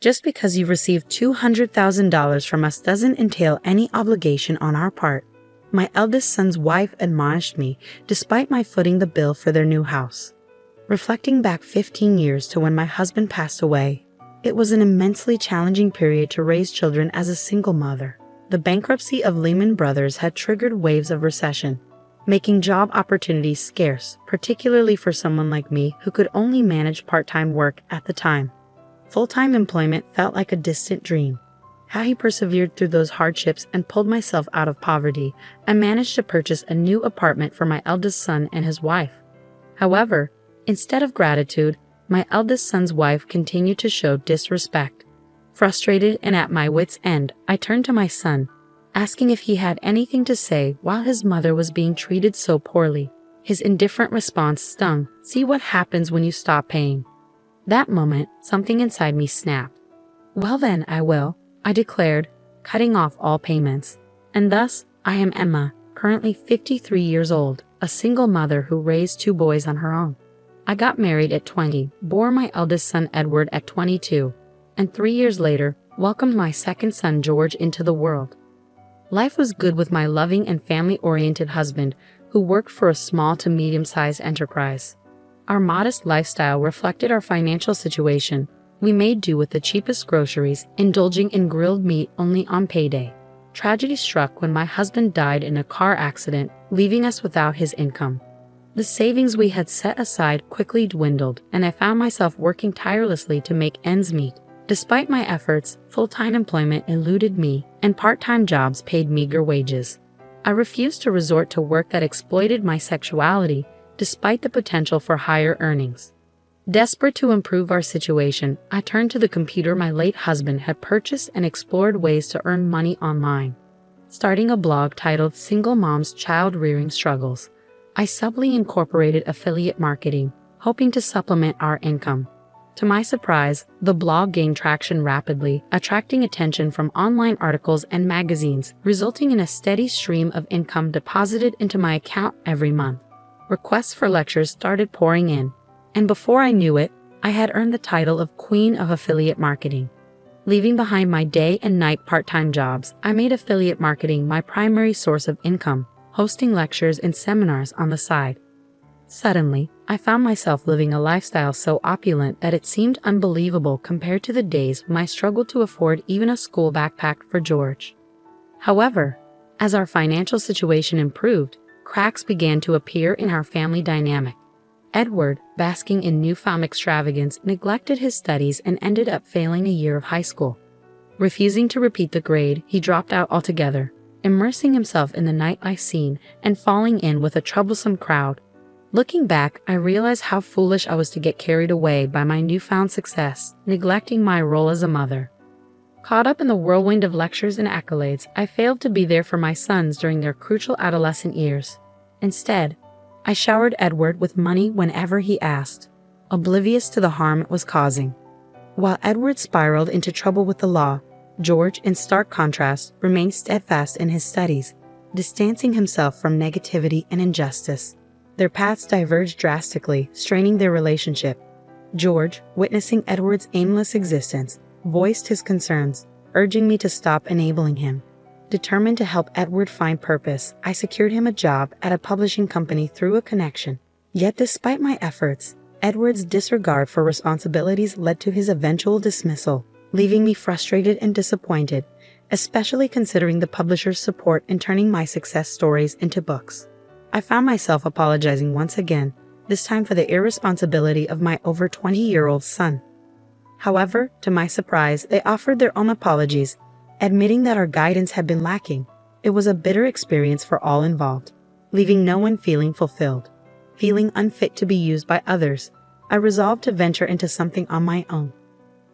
Just because you've received $200,000 from us doesn't entail any obligation on our part, my eldest son's wife admonished me, despite my footing the bill for their new house. Reflecting back 15 years to when my husband passed away, it was an immensely challenging period to raise children as a single mother. The bankruptcy of Lehman Brothers had triggered waves of recession, making job opportunities scarce, particularly for someone like me who could only manage part-time work at the time. Full-time employment felt like a distant dream. How he persevered through those hardships and pulled myself out of poverty, I managed to purchase a new apartment for my eldest son and his wife. However, instead of gratitude, my eldest son's wife continued to show disrespect. Frustrated and at my wits' end, I turned to my son, asking if he had anything to say while his mother was being treated so poorly. His indifferent response stung. "See what happens when you stop paying." That moment, something inside me snapped. "Well then, I will," I declared, cutting off all payments. And thus, I am Emma, currently 53 years old, a single mother who raised 2 boys on her own. I got married at 20, bore my eldest son Edward at 22, and 3 years later, welcomed my second son George into the world. Life was good with my loving and family-oriented husband, who worked for a small to medium-sized enterprise. Our modest lifestyle reflected our financial situation. We made do with the cheapest groceries, indulging in grilled meat only on payday. Tragedy struck when my husband died in a car accident, leaving us without his income. The savings we had set aside quickly dwindled, and I found myself working tirelessly to make ends meet. Despite my efforts, full-time employment eluded me, and part-time jobs paid meager wages. I refused to resort to work that exploited my sexuality, despite the potential for higher earnings. Desperate to improve our situation, I turned to the computer my late husband had purchased and explored ways to earn money online. Starting a blog titled Single Mom's Child Rearing Struggles, I subtly incorporated affiliate marketing, hoping to supplement our income. To my surprise, the blog gained traction rapidly, attracting attention from online articles and magazines, resulting in a steady stream of income deposited into my account every month. Requests for lectures started pouring in, and before I knew it, I had earned the title of Queen of Affiliate Marketing. Leaving behind my day and night part-time jobs, I made affiliate marketing my primary source of income, hosting lectures and seminars on the side. Suddenly, I found myself living a lifestyle so opulent that it seemed unbelievable compared to the days when I struggled to afford even a school backpack for George. However, as our financial situation improved, cracks began to appear in our family dynamic. Edward, basking in newfound extravagance, neglected his studies and ended up failing a year of high school. Refusing to repeat the grade, he dropped out altogether, immersing himself in the nightlife scene and falling in with a troublesome crowd. Looking back, I realized how foolish I was to get carried away by my newfound success, neglecting my role as a mother. Caught up in the whirlwind of lectures and accolades, I failed to be there for my sons during their crucial adolescent years. Instead, I showered Edward with money whenever he asked, oblivious to the harm it was causing. While Edward spiraled into trouble with the law, George, in stark contrast, remained steadfast in his studies, distancing himself from negativity and injustice. Their paths diverged drastically, straining their relationship. George, witnessing Edward's aimless existence, voiced his concerns, urging me to stop enabling him. Determined to help Edward find purpose, I secured him a job at a publishing company through a connection. Yet despite my efforts, Edward's disregard for responsibilities led to his eventual dismissal, leaving me frustrated and disappointed, especially considering the publisher's support in turning my success stories into books. I found myself apologizing once again, this time for the irresponsibility of my over 20-year-old son. However, to my surprise, they offered their own apologies, admitting that our guidance had been lacking. It was a bitter experience for all involved, leaving no one feeling fulfilled. Feeling unfit to be used by others, I resolved to venture into something on my own.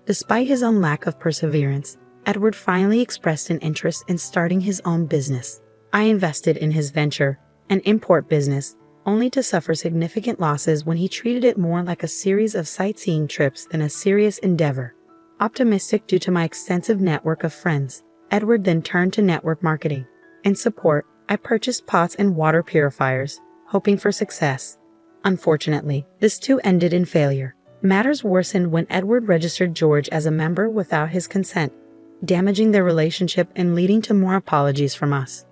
Despite his own lack of perseverance, Edward finally expressed an interest in starting his own business. I invested in his venture, an import business, only to suffer significant losses when he treated it more like a series of sightseeing trips than a serious endeavor. Optimistic due to my extensive network of friends, Edward then turned to network marketing. In support, I purchased pots and water purifiers, hoping for success. Unfortunately, this too ended in failure. Matters worsened when Edward registered George as a member without his consent, damaging their relationship and leading to more apologies from us.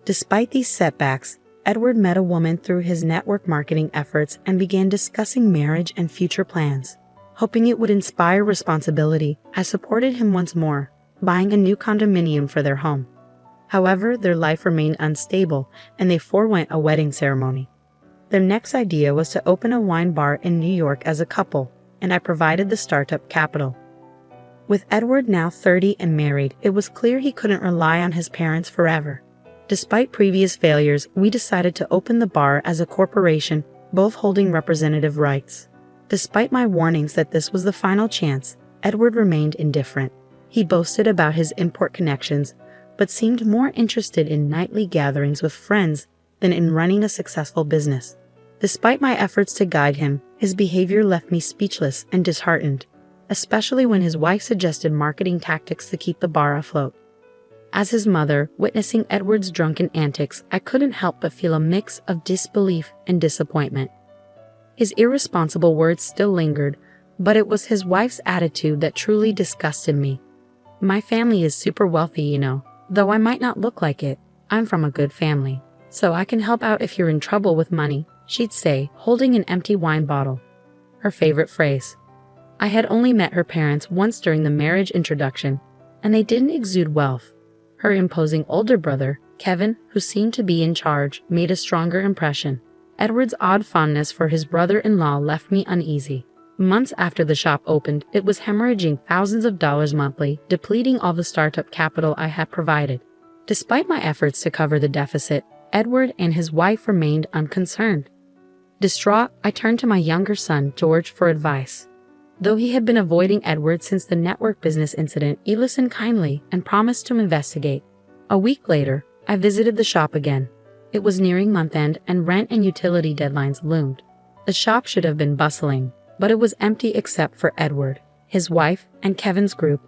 Despite these setbacks, Edward met a woman through his network marketing efforts and began discussing marriage and future plans. Hoping it would inspire responsibility, I supported him once more, buying a new condominium for their home. However, their life remained unstable, and they forewent a wedding ceremony. Their next idea was to open a wine bar in New York as a couple, and I provided the startup capital. With Edward now 30 and married, it was clear he couldn't rely on his parents forever. Despite previous failures, we decided to open the bar as a corporation, both holding representative rights. Despite my warnings that this was the final chance, Edward remained indifferent. He boasted about his import connections, but seemed more interested in nightly gatherings with friends than in running a successful business. Despite my efforts to guide him, his behavior left me speechless and disheartened, especially when his wife suggested marketing tactics to keep the bar afloat. As his mother, witnessing Edward's drunken antics, I couldn't help but feel a mix of disbelief and disappointment. His irresponsible words still lingered, but it was his wife's attitude that truly disgusted me. "My family is super wealthy, you know. Though I might not look like it, I'm from a good family. So I can help out if you're in trouble with money," she'd say, holding an empty wine bottle. Her favorite phrase. I had only met her parents once during the marriage introduction, and they didn't exude wealth. Her imposing older brother, Kevin, who seemed to be in charge, made a stronger impression. Edward's odd fondness for his brother-in-law left me uneasy. Months after the shop opened, it was hemorrhaging thousands of dollars monthly, depleting all the startup capital I had provided. Despite my efforts to cover the deficit, Edward and his wife remained unconcerned. Distraught, I turned to my younger son, George, for advice. Though he had been avoiding Edward since the network business incident, he listened kindly and promised to investigate. A week later, I visited the shop again. It was nearing month-end and rent and utility deadlines loomed. The shop should have been bustling, but it was empty except for Edward, his wife, and Kevin's group,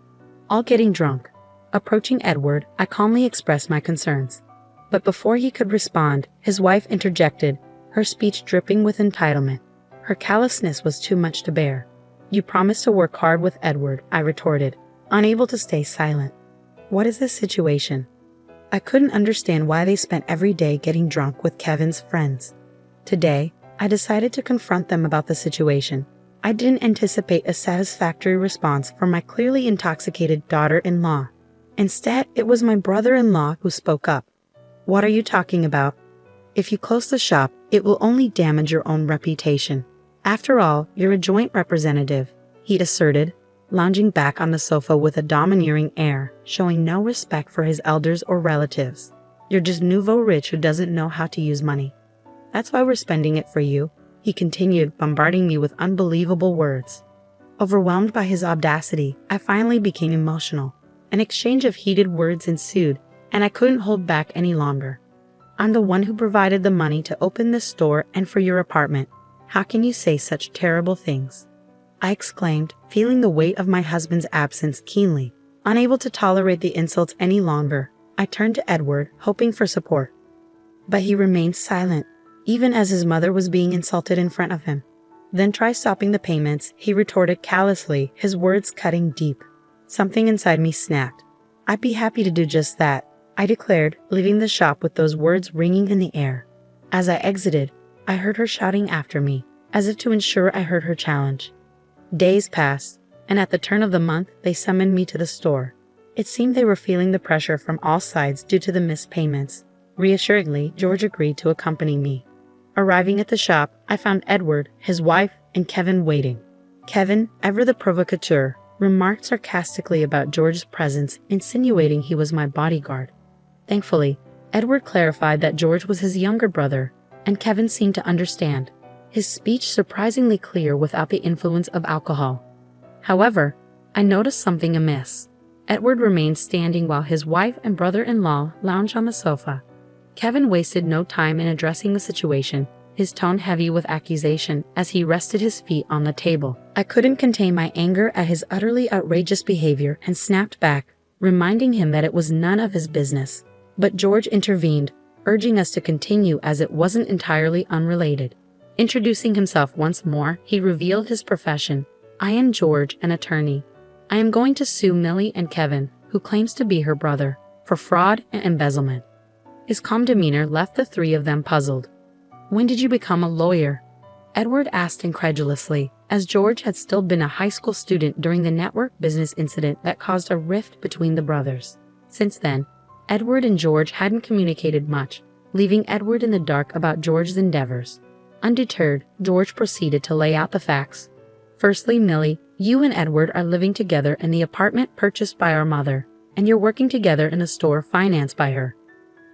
all getting drunk. Approaching Edward, I calmly expressed my concerns. But before he could respond, his wife interjected, her speech dripping with entitlement. Her callousness was too much to bear. "You promised to work hard with Edward," I retorted, unable to stay silent. "What is this situation?" I couldn't understand why they spent every day getting drunk with Kevin's friends. Today, I decided to confront them about the situation. I didn't anticipate a satisfactory response from my clearly intoxicated daughter-in-law. Instead, it was my brother-in-law who spoke up. "What are you talking about? If you close the shop, it will only damage your own reputation. After all, you're a joint representative," he asserted, lounging back on the sofa with a domineering air, showing no respect for his elders or relatives. "You're just nouveau rich who doesn't know how to use money. That's why we're spending it for you," he continued, bombarding me with unbelievable words. Overwhelmed by his audacity, I finally became emotional. An exchange of heated words ensued, and I couldn't hold back any longer. "I'm the one who provided the money to open this store and for your apartment. How can you say such terrible things?" I exclaimed, feeling the weight of my husband's absence keenly. Unable to tolerate the insults any longer, I turned to Edward, hoping for support. But he remained silent, even as his mother was being insulted in front of him. "Then try stopping the payments," he retorted callously, his words cutting deep. Something inside me snapped. "I'd be happy to do just that," I declared, leaving the shop with those words ringing in the air. As I exited, I heard her shouting after me, as if to ensure I heard her challenge. Days passed, and at the turn of the month, they summoned me to the store. It seemed they were feeling the pressure from all sides due to the missed payments. Reassuringly, George agreed to accompany me. Arriving at the shop, I found Edward, his wife, and Kevin waiting. Kevin, ever the provocateur, remarked sarcastically about George's presence, insinuating he was my bodyguard. Thankfully, Edward clarified that George was his younger brother, and Kevin seemed to understand, his speech surprisingly clear without the influence of alcohol. However, I noticed something amiss. Edward remained standing while his wife and brother-in-law lounged on the sofa. Kevin wasted no time in addressing the situation, his tone heavy with accusation as he rested his feet on the table. I couldn't contain my anger at his utterly outrageous behavior and snapped back, reminding him that it was none of his business. But George intervened, urging us to continue as it wasn't entirely unrelated. Introducing himself once more, he revealed his profession. I am George, an attorney. I am going to sue Millie and Kevin, who claims to be her brother, for fraud and embezzlement. His calm demeanor left the three of them puzzled. When did you become a lawyer? Edward asked incredulously, as George had still been a high school student during the network business incident that caused a rift between the brothers. Since then, Edward and George hadn't communicated much, leaving Edward in the dark about George's endeavors. Undeterred, George proceeded to lay out the facts. Firstly, Millie, you and Edward are living together in the apartment purchased by our mother, and you're working together in a store financed by her.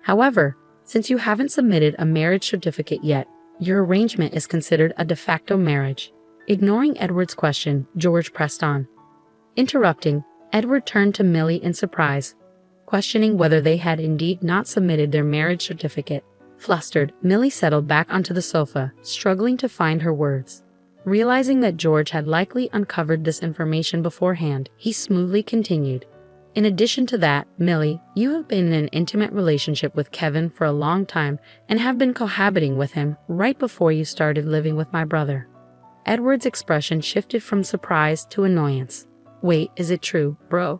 However, since you haven't submitted a marriage certificate yet, your arrangement is considered a de facto marriage. Ignoring Edward's question, George pressed on. Interrupting, Edward turned to Millie in surprise, questioning whether they had indeed not submitted their marriage certificate. Flustered, Millie settled back onto the sofa, struggling to find her words. Realizing that George had likely uncovered this information beforehand, he smoothly continued. In addition to that, Millie, you have been in an intimate relationship with Kevin for a long time and have been cohabiting with him right before you started living with my brother. Edward's expression shifted from surprise to annoyance. Wait, is it true, bro?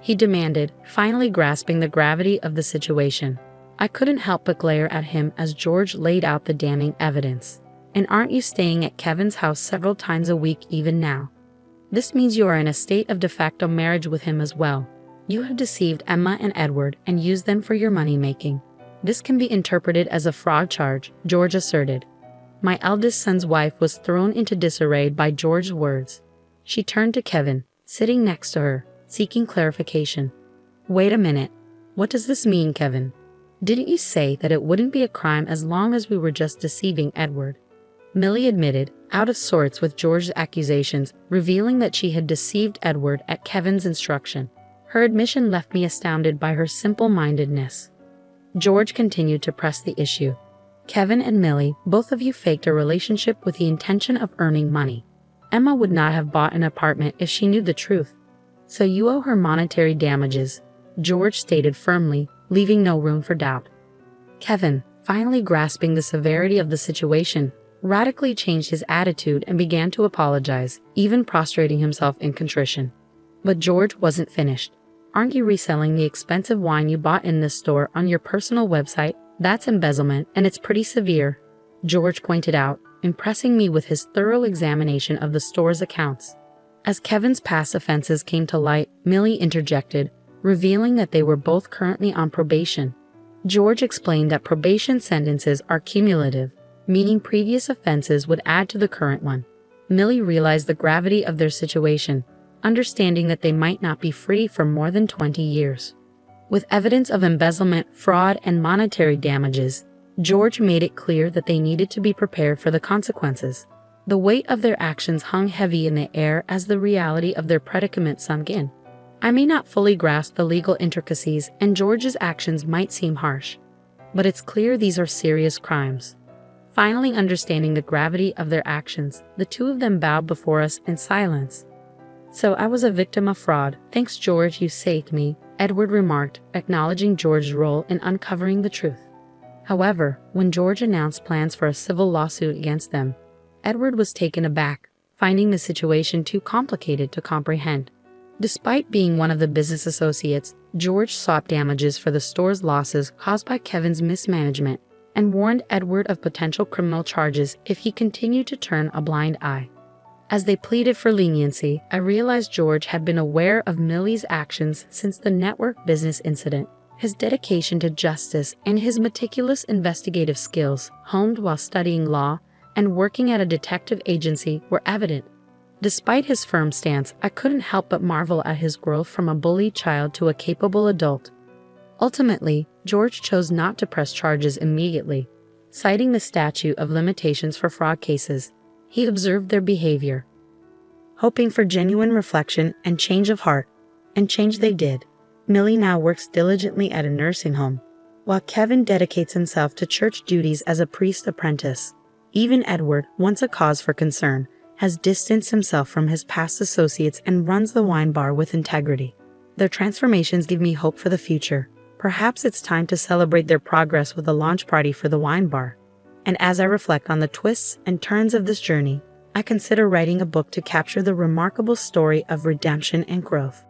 He demanded, finally grasping the gravity of the situation. I couldn't help but glare at him as George laid out the damning evidence. And aren't you staying at Kevin's house several times a week even now? This means you are in a state of de facto marriage with him as well. You have deceived Emma and Edward and used them for your money-making. This can be interpreted as a fraud charge, George asserted. My eldest son's wife was thrown into disarray by George's words. She turned to Kevin, sitting next to her, seeking clarification. Wait a minute. What does this mean, Kevin? Didn't you say that it wouldn't be a crime as long as we were just deceiving Edward? Millie admitted, out of sorts with George's accusations, revealing that she had deceived Edward at Kevin's instruction. Her admission left me astounded by her simple-mindedness. George continued to press the issue. Kevin and Millie, both of you faked a relationship with the intention of earning money. Emma would not have bought an apartment if she knew the truth. So you owe her monetary damages, George stated firmly, leaving no room for doubt. Kevin, finally grasping the severity of the situation, radically changed his attitude and began to apologize, even prostrating himself in contrition. But George wasn't finished. Aren't you reselling the expensive wine you bought in this store on your personal website? That's embezzlement, and it's pretty severe, George pointed out, impressing me with his thorough examination of the store's accounts. As Kevin's past offenses came to light, Millie interjected, revealing that they were both currently on probation. George explained that probation sentences are cumulative, meaning previous offenses would add to the current one. Millie realized the gravity of their situation, understanding that they might not be free for more than 20 years. With evidence of embezzlement, fraud, and monetary damages, George made it clear that they needed to be prepared for the consequences. The weight of their actions hung heavy in the air as the reality of their predicament sunk in. I may not fully grasp the legal intricacies, and George's actions might seem harsh, but it's clear these are serious crimes. Finally understanding the gravity of their actions, the two of them bowed before us in silence. So I was a victim of fraud. Thanks, George, you saved me, Edward remarked, acknowledging George's role in uncovering the truth. However, when George announced plans for a civil lawsuit against them, Edward was taken aback, finding the situation too complicated to comprehend. Despite being one of the business associates, George sought damages for the store's losses caused by Kevin's mismanagement and warned Edward of potential criminal charges if he continued to turn a blind eye. As they pleaded for leniency, I realized George had been aware of Millie's actions since the network business incident. His dedication to justice and his meticulous investigative skills, honed while studying law and working at a detective agency, were evident. Despite his firm stance, I couldn't help but marvel at his growth from a bullied child to a capable adult. Ultimately, George chose not to press charges immediately, citing the statute of limitations for fraud cases. He observed their behavior, hoping for genuine reflection and change of heart, and change they did. Millie now works diligently at a nursing home, while Kevin dedicates himself to church duties as a priest apprentice. Even Edward, once a cause for concern, has distanced himself from his past associates and runs the wine bar with integrity. Their transformations give me hope for the future. Perhaps it's time to celebrate their progress with a launch party for the wine bar. And as I reflect on the twists and turns of this journey, I consider writing a book to capture the remarkable story of redemption and growth.